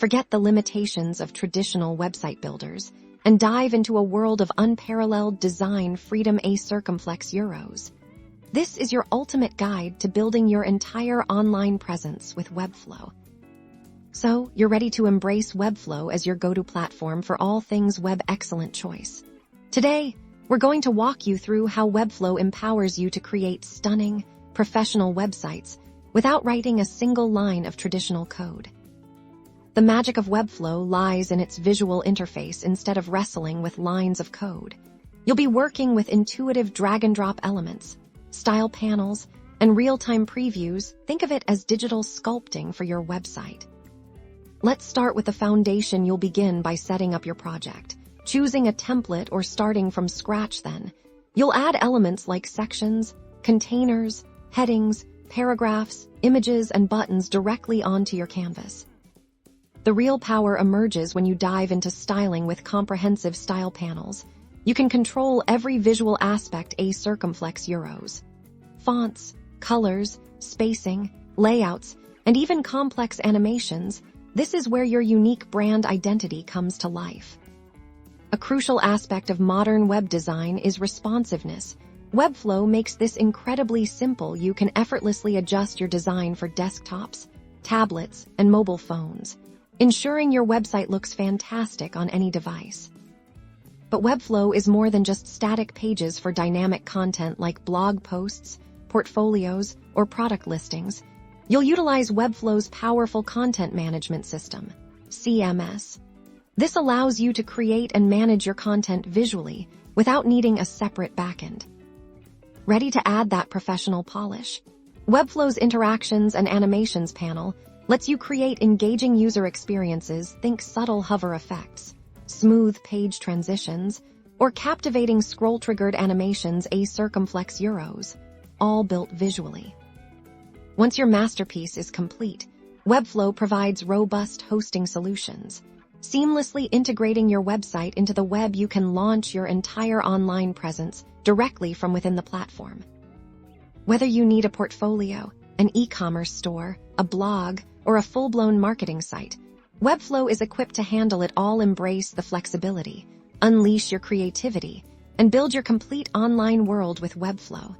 Forget the limitations of traditional website builders and dive into a world of unparalleled design freedom a circumflex euros. This is your ultimate guide to building your entire online presence with Webflow. So, you're ready to embrace Webflow as your go-to platform for all things web excellent choice. Today, we're going to walk you through how Webflow empowers you to create stunning, professional websites without writing a single line of traditional code. The magic of Webflow lies in its visual interface instead of wrestling with lines of code. You'll be working with intuitive drag-and-drop elements, style panels, and real-time previews. Think of it as digital sculpting for your website. Let's start with the foundation. You'll begin by setting up your project, choosing a template or starting from scratch. Then, you'll add elements like sections, containers, headings, paragraphs, images, and buttons directly onto your canvas. The real power emerges when you dive into styling with comprehensive style panels. You can control every visual aspect a circumflex euros. Fonts, colors, spacing, layouts, and even complex animations. This is where your unique brand identity comes to life. A crucial aspect of modern web design is responsiveness. Webflow makes this incredibly simple. You can effortlessly adjust your design for desktops, tablets, and mobile phones, ensuring your website looks fantastic on any device. But Webflow is more than just static pages for dynamic content like blog posts, portfolios, or product listings. You'll utilize Webflow's powerful content management system, CMS. This allows you to create and manage your content visually without needing a separate backend. Ready to add that professional polish? Webflow's Interactions and Animations panel lets you create engaging user experiences. Think subtle hover effects, smooth page transitions, or captivating scroll-triggered animations a circumflex euros, all built visually. Once your masterpiece is complete, Webflow provides robust hosting solutions. Seamlessly integrating your website into the web, you can launch your entire online presence directly from within the platform. Whether you need a portfolio, an e-commerce store, a blog, or a full-blown marketing site, Webflow is equipped to handle it all. Embrace the flexibility, unleash your creativity, and build your complete online world with Webflow.